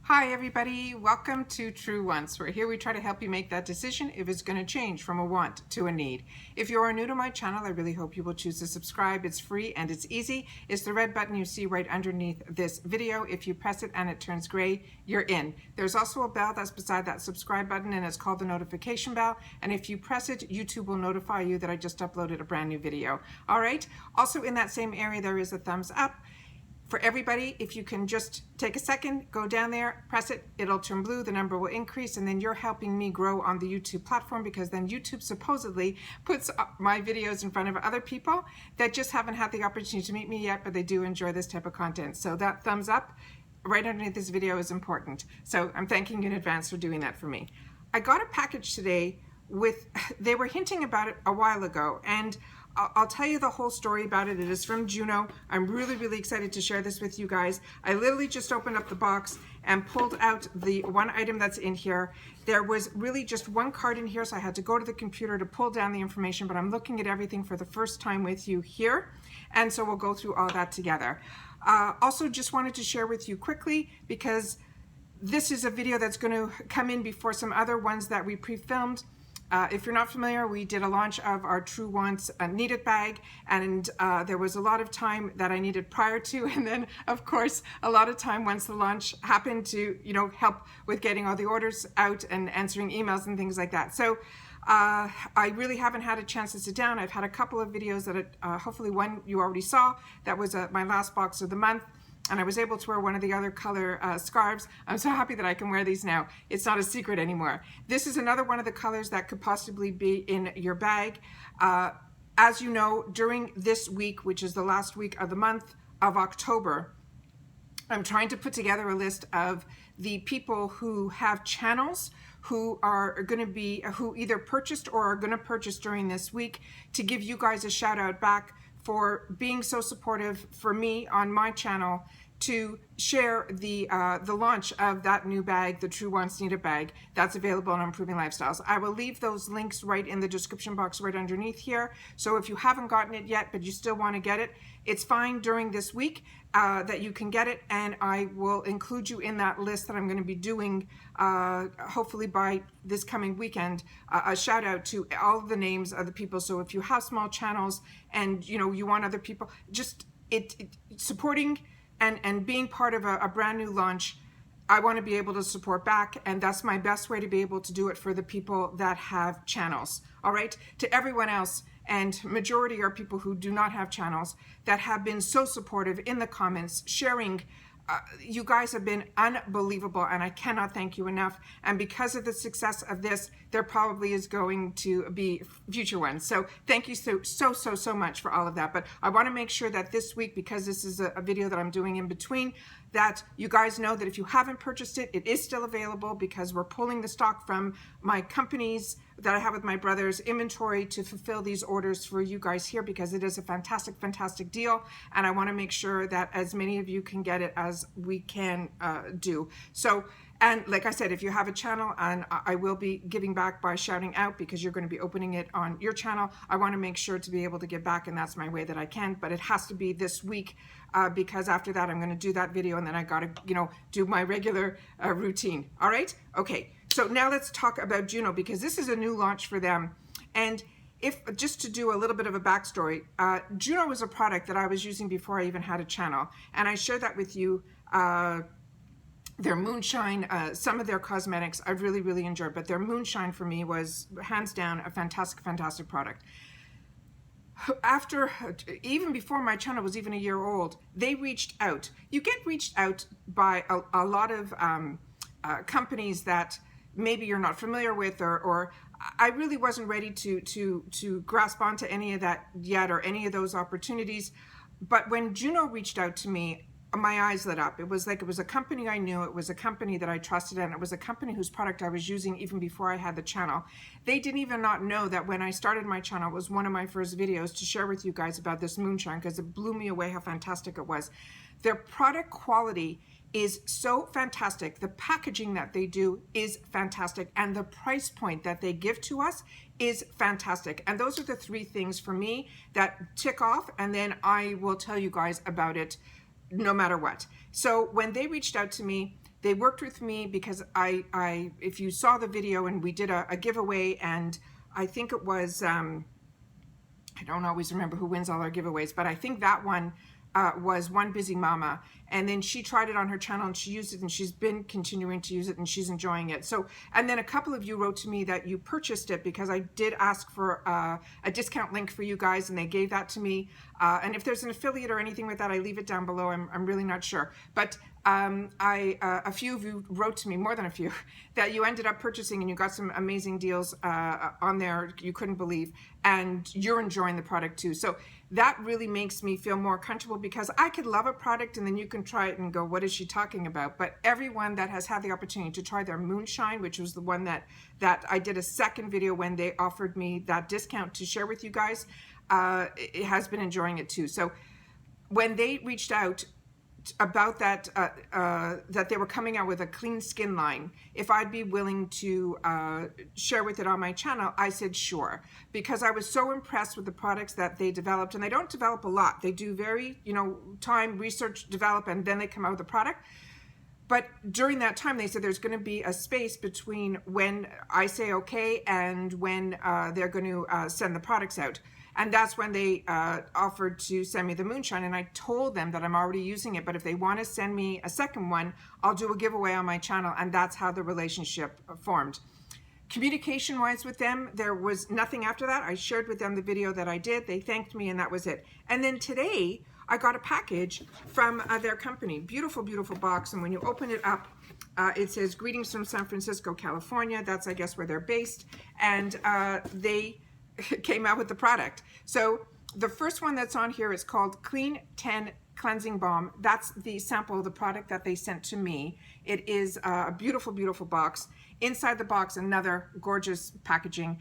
Hi everybody, welcome to Truewants, where here we try to help you make that decision if it's going to change from a want to a need. If you are new to my channel, I really hope you will choose to subscribe. It's free and it's easy. It's the red button you see right underneath this video. If you press it and it turns gray, you're in. There's also a bell that's beside that subscribe button and it's called the notification bell. And if you press it, YouTube will notify you that I just uploaded a brand new video. All right. Also in that same area, there is a thumbs up. For everybody, if you can just take a second, go down there, press it, it'll turn blue, the number will increase, and then you're helping me grow on the YouTube platform, because then YouTube supposedly puts my videos in front of other people that just haven't had the opportunity to meet me yet, but they do enjoy this type of content. So that thumbs up right underneath this video is important. So I'm thanking you in advance for doing that for me. I got a package today they were hinting about it a while ago, and I'll tell you the whole story about it. It is from Juno. I'm really excited to share this with you guys. I literally just opened up the box and pulled out the one item that's in here. There was really just one card in here, so I had to go to the computer to pull down the information, but I'm looking at everything for the first time with you here, and so we'll go through all that together. Also, just wanted to share with you quickly, because this is a video that's going to come in before some other ones that we pre-filmed. If you're not familiar, we did a launch of our Truewants Need It Bag, and there was a lot of time that I needed prior to, and then of course a lot of time once the launch happened to help with getting all the orders out and answering emails and things like that. So I really haven't had a chance to sit down. I've had a couple of videos that hopefully one you already saw. That was my last box of the month. And I was able to wear one of the other color scarves. I'm so happy that I can wear these now. It's not a secret anymore. This is another one of the colors that could possibly be in your bag. As you know, during this week, which is the last week of the month of October, I'm trying to put together a list of the people who have channels who are going to be, who either purchased or are going to purchase during this week, to give you guys a shout out back for being so supportive for me on my channel to share the launch of that new bag, the Truewants Need It Bag, that's available on Improving Lifestyles. I will leave those links right in the description box right underneath here. So if you haven't gotten it yet, but you still want to get it, it's fine during this week that you can get it, and I will include you in that list that I'm going to be doing hopefully by this coming weekend. A shout out to all of the names of the people. So if you have small channels and you want other people, just supporting and being part of a brand new launch, I want to be able to support back, and that's my best way to be able to do it for the people that have channels. All right, to everyone else, and majority are people who do not have channels, that have been so supportive in the comments, sharing. You guys have been unbelievable, and I cannot thank you enough. And because of the success of this, there probably is going to be future ones. So thank you so much for all of that. But I want to make sure that this week, because this is a video that I'm doing in between, that you guys know that if you haven't purchased it, it is still available, because we're pulling the stock from my companies that I have with my brother's inventory to fulfill these orders for you guys here, because it is a fantastic deal, and I want to make sure that as many of you can get it as we can do. So, and like I said, if you have a channel, and I will be giving back by shouting out, because you're going to be opening it on your channel, I want to make sure to be able to give back, and that's my way that I can. But it has to be this week, because after that I'm going to do that video, and then I got to do my regular routine. All right, okay. So now let's talk about Juno, because this is a new launch for them. And just to do a little bit of a backstory, Juno was a product that I was using before I even had a channel, and I shared that with you. Their moonshine, some of their cosmetics I've really enjoyed, but their moonshine for me was hands down a fantastic product. Even before my channel was even a year old, they reached out. You get reached out by a lot of companies that maybe you're not familiar with, or I really wasn't ready to grasp onto any of that yet, or any of those opportunities. But when Juno reached out to me, my eyes lit up. It was like it was a company I knew, it was a company that I trusted, and it was a company whose product I was using even before I had the channel. They didn't even not know that when I started my channel, it was one of my first videos to share with you guys about this moonshine, because it blew me away how fantastic it was. Their product quality is so fantastic. The packaging that they do is fantastic, and the price point that they give to us is fantastic. And those are the three things for me that tick off, and then I will tell you guys about it no matter what. So when they reached out to me, they worked with me because if you saw the video, and we did a giveaway, and I think it was, I don't always remember who wins all our giveaways, but I think that one was One Busy Mama, and then she tried it on her channel and she used it, and she's been continuing to use it, and she's enjoying it. So, and then a couple of you wrote to me that you purchased it because I did ask for a discount link for you guys, and they gave that to me. And if there's an affiliate or anything with that, I leave it down below. I'm really not sure, but a few of you wrote to me, more than a few, that you ended up purchasing, and you got some amazing deals on there you couldn't believe, and you're enjoying the product too. So that really makes me feel more comfortable, because I could love a product and then you can try it and go, what is she talking about? But everyone that has had the opportunity to try their moonshine, which was the one that I did a second video when they offered me that discount to share with you guys, it has been enjoying it too. So when they reached out about that, that they were coming out with a clean skin line, if I'd be willing to share with it on my channel, I said sure, because I was so impressed with the products that they developed. And they don't develop a lot. They do very, time, research, develop, and then they come out with a product. But during that time, they said there's going to be a space between when I say okay and when they're going to send the products out. And that's when they offered to send me the moonshine. And I told them that I'm already using it, but if they want to send me a second one, I'll do a giveaway on my channel. And that's how the relationship formed. Communication wise with them, there was nothing after that. I shared with them the video that I did. They thanked me, and that was it. And then today I got a package from their company. Beautiful, beautiful box. And when you open it up, it says, "Greetings from San Francisco, California." That's, I guess, where they're based. And they came out with the product. So the first one that's on here is called Clean10 Cleansing Balm. That's the sample of the product that they sent to me. It is a beautiful, beautiful box. Inside the box, another gorgeous packaging.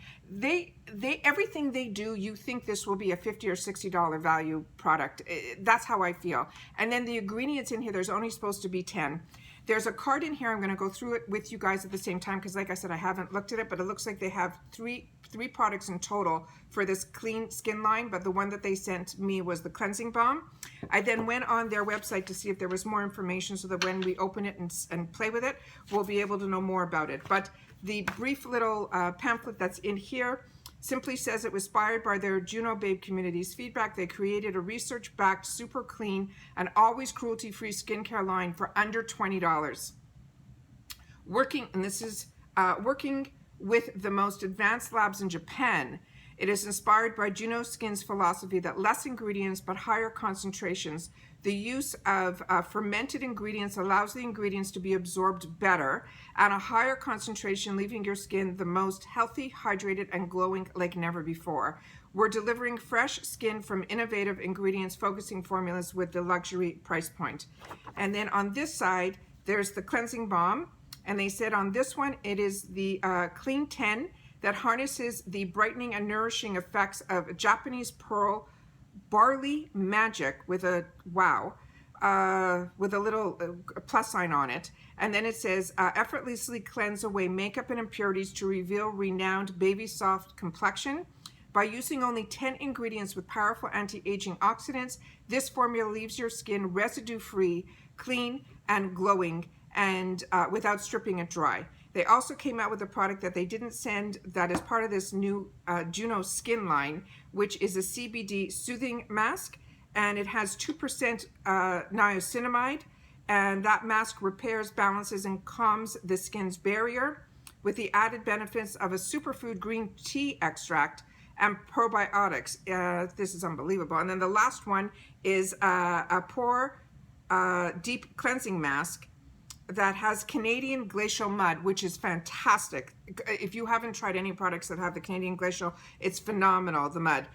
Everything they do, you think this will be a $50 or $60 value product. That's how I feel. And then the ingredients in here, there's only supposed to be 10. There's a card in here. I'm going to go through it with you guys at the same time, because like I said, I haven't looked at it, but it looks like they have three products in total for this clean skin line, but the one that they sent me was the cleansing balm. I then went on their website to see if there was more information, so that when we open it and play with it, we'll be able to know more about it. But the brief little pamphlet that's in here simply says it was inspired by their Juno Babe community's feedback. They created a research-backed, super clean, and always cruelty-free skincare line for under $20. Working with the most advanced labs in Japan, it is inspired by JUNOSkin's philosophy that less ingredients but higher concentrations. The use of fermented ingredients allows the ingredients to be absorbed better at a higher concentration, leaving your skin the most healthy, hydrated, and glowing like never before. We're delivering fresh skin from innovative ingredients, focusing formulas with the luxury price point. And then on this side, there's the cleansing balm. And they said on this one, it is the Clean10 that harnesses the brightening and nourishing effects of Japanese pearl barley magic with a with a little plus sign on it. And then it says effortlessly cleanse away makeup and impurities to reveal renowned baby soft complexion. By using only 10 ingredients with powerful anti-aging oxidants, this formula leaves your skin residue-free, clean, and glowing, and without stripping it dry. They also came out with a product that they didn't send that is part of this new JUNOSkin line, which is a CBD Soothing Mask, and it has 2% niacinamide, and that mask repairs, balances, and calms the skin's barrier with the added benefits of a superfood green tea extract and probiotics. This is unbelievable. And then the last one is a pore deep cleansing mask that has Canadian glacial mud, which is fantastic. If you haven't tried any products that have the Canadian glacial, it's phenomenal, the mud.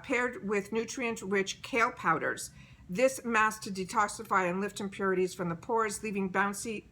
Paired with nutrient-rich kale powders. This mask to detoxify and lift impurities from the pores, leaving bouncy,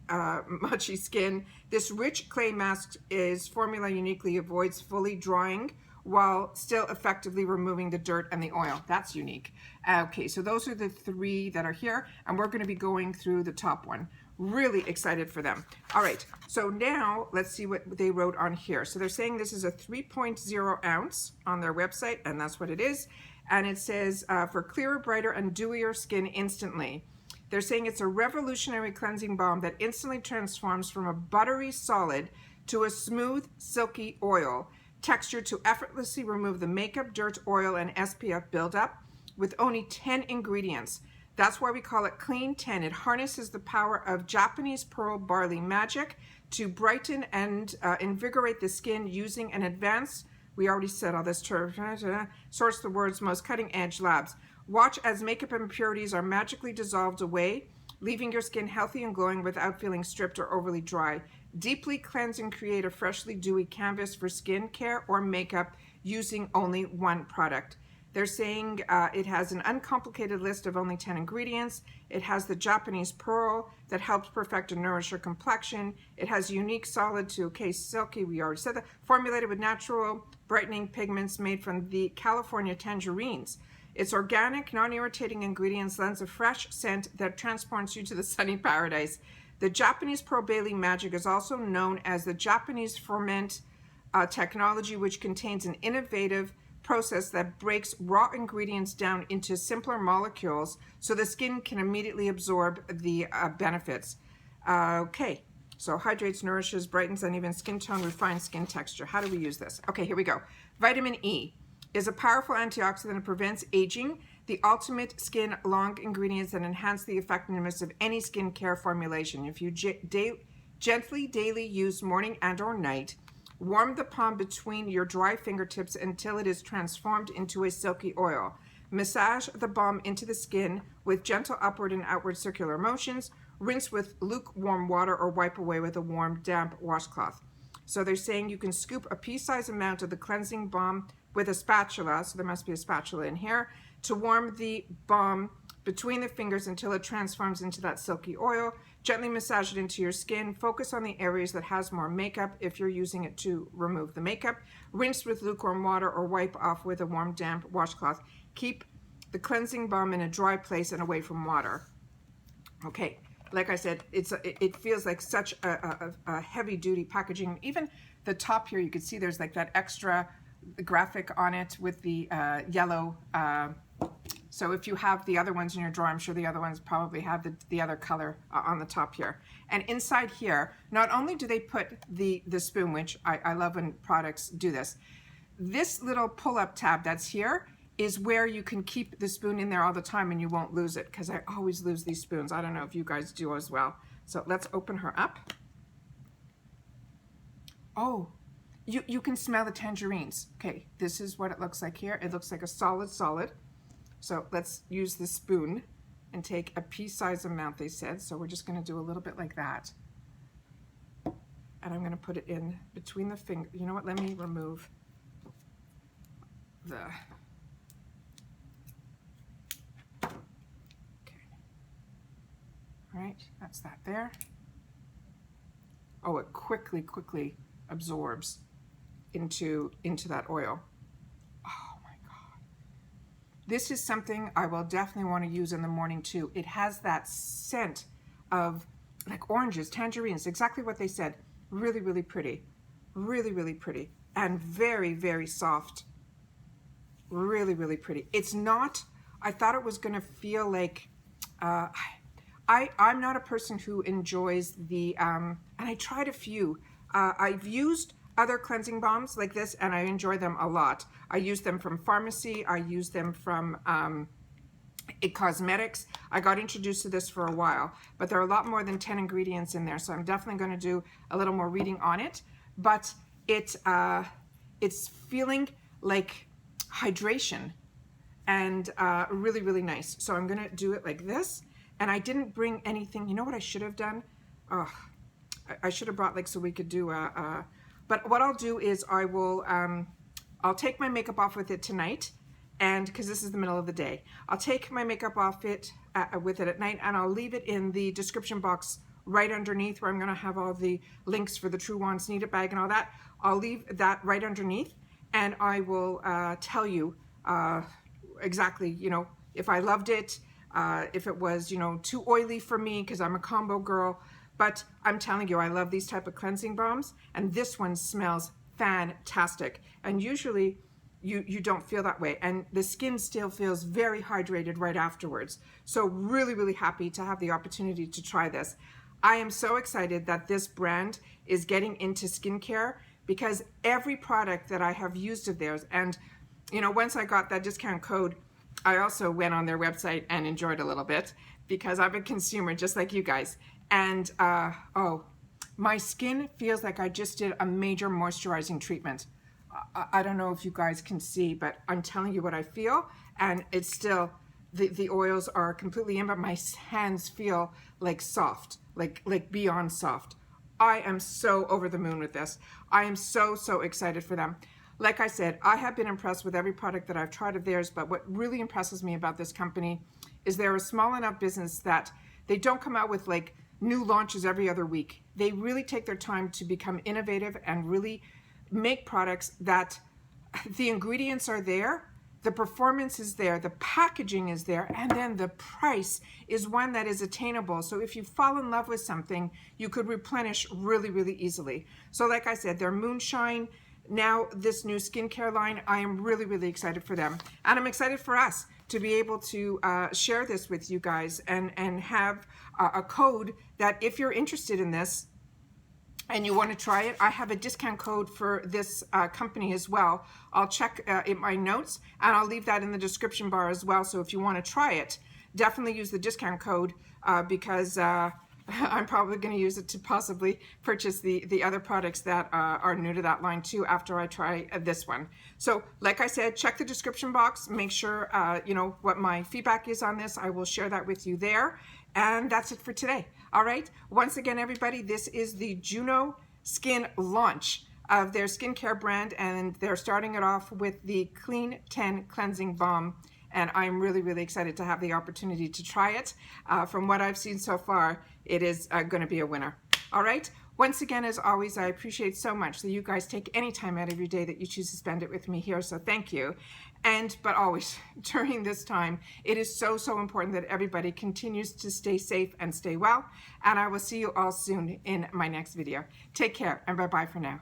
mushy skin. This rich clay mask is formula uniquely avoids fully drying while still effectively removing the dirt and the oil. That's unique. Okay, so those are the three that are here, and we're going to be going through the top one. Really excited for them. All right, so now let's see what they wrote on here. So they're saying this is a 3.0 ounce on their website, and that's what it is. And it says for clearer, brighter, and dewier skin instantly. They're saying it's a revolutionary cleansing balm that instantly transforms from a buttery solid to a smooth, silky oil texture to effortlessly remove the makeup, dirt, oil, and SPF buildup with only 10 ingredients. That's why we call it Clean10. It harnesses the power of Japanese pearl barley magic to brighten and invigorate the skin using an advanced, we already said all this, source the world's most cutting edge labs. Watch as makeup impurities are magically dissolved away, leaving your skin healthy and glowing without feeling stripped or overly dry. Deeply cleanse and create a freshly dewy canvas for skin care or makeup using only one product. They're saying it has an uncomplicated list of only 10 ingredients. It has the Japanese pearl that helps perfect and nourish your complexion. It has unique solid to silky, we already said that, formulated with natural brightening pigments made from the California tangerines. Its organic, non-irritating ingredients lends a fresh scent that transports you to the sunny paradise. The Japanese pearl barley magic is also known as the Japanese ferment technology, which contains an innovative process that breaks raw ingredients down into simpler molecules so the skin can immediately absorb the benefits. Okay, so hydrates, nourishes, brightens uneven skin tone, refines skin texture. How do we use this? Okay, here we go. Vitamin E is a powerful antioxidant that prevents aging, the ultimate skin long ingredients that enhance the effectiveness of any skincare formulation. If you gently daily use morning and or night, warm the palm between your dry fingertips until it is transformed into a silky oil. Massage the balm into the skin with gentle upward and outward circular motions. Rinse with lukewarm water or wipe away with a warm, damp washcloth. So they're saying you can scoop a pea-sized amount of the cleansing balm with a spatula, so there must be a spatula in here, to warm the balm between the fingers until it transforms into that silky oil. Gently massage it into your skin. Focus on the areas that has more makeup if you're using it to remove the makeup. Rinse with lukewarm water or wipe off with a warm, damp washcloth. Keep the cleansing balm in a dry place and away from water. Okay, like I said, it feels like such a heavy-duty packaging. Even the top here, you can see there's like that extra graphic on it with the yellow. So if you have the other ones in your drawer, I'm sure the other ones probably have the other color on the top here. And inside here, not only do they put the spoon, which I love when products do this, this little pull-up tab that's here is where you can keep the spoon in there all the time and you won't lose it, because I always lose these spoons. I don't know if you guys do as well. So let's open her up. Oh, you can smell the tangerines. Okay, this is what it looks like here. It looks like a solid. So let's use the spoon and take a pea-sized amount, they said. So we're just going to do a little bit like that. And I'm going to put it in between the fingers. You know what? Let me remove the... Okay. All right, that's that there. Oh, it quickly absorbs into that oil. This is something I will definitely want to use in the morning too. It has that scent of like oranges, tangerines, exactly what they said. Really pretty. Really pretty. And very soft. Really pretty. It's not, I thought it was going to feel like, I'm not a person who enjoys the, and I tried a few. I've used other cleansing balms like this and I enjoy them a lot. I use them from pharmacy. I use them from cosmetics. I got introduced to this for a while, but there are a lot more than 10 ingredients in there, so I'm definitely going to do a little more reading on it. But it's feeling like hydration and really nice. So I'm going to do it like this. And I didn't bring anything. You know what I should have done? Oh, I should have brought, like, so we could do but what I'll do is I will, I'll take my makeup off with it tonight, and because this is the middle of the day, I'll take my makeup off with it at night, and I'll leave it in the description box right underneath where I'm going to have all the links for the Truewants Need It Bag and all that. I'll leave that right underneath, and I will tell you exactly, you know, if I loved it, if it was, you know, too oily for me because I'm a combo girl. But I'm telling you, I love these type of cleansing balms, and this one smells fantastic. And usually you don't feel that way. And the skin still feels very hydrated right afterwards. So really, really happy to have the opportunity to try this. I am so excited that this brand is getting into skincare, because every product that I have used of theirs, and you know, once I got that discount code, I also went on their website and enjoyed a little bit, because I'm a consumer just like you guys. And oh, my skin feels like I just did a major moisturizing treatment. I don't know if you guys can see, but I'm telling you what I feel, and it's still, the oils are completely in, but my hands feel like soft, like beyond soft. I am so over the moon with this. I am so excited for them. Like I said, I have been impressed with every product that I've tried of theirs, but what really impresses me about this company is they're a small enough business that they don't come out with like new launches every other week. They really take their time to become innovative and really make products that the ingredients are there, the performance is there, the packaging is there, and then the price is one that is attainable. So if you fall in love with something, you could replenish really easily. So like I said, their Moonshine, now this new skincare line, I am really excited for them. And I'm excited for us to be able to share this with you guys and have a code that if you're interested in this, and you want to try it, I have a discount code for this company as well. I'll check in my notes, and I'll leave that in the description bar as well. So if you want to try it, definitely use the discount code, because I'm probably going to use it to possibly purchase the other products that are new to that line too after I try this one. So like I said, check the description box, make sure you know what my feedback is on this. I will share that with you there. And that's it for today. All right. Once again, everybody, this is the JUNOSkin launch of their skincare brand, and they're starting it off with the Clean10 cleansing balm. And I'm really excited to have the opportunity to try it. From what I've seen so far, it is going to be a winner. All right. Once again, as always, I appreciate so much that you guys take any time out of your day that you choose to spend it with me here. So thank you. But always during this time, it is so important that everybody continues to stay safe and stay well. And I will see you all soon in my next video. Take care, and bye-bye for now.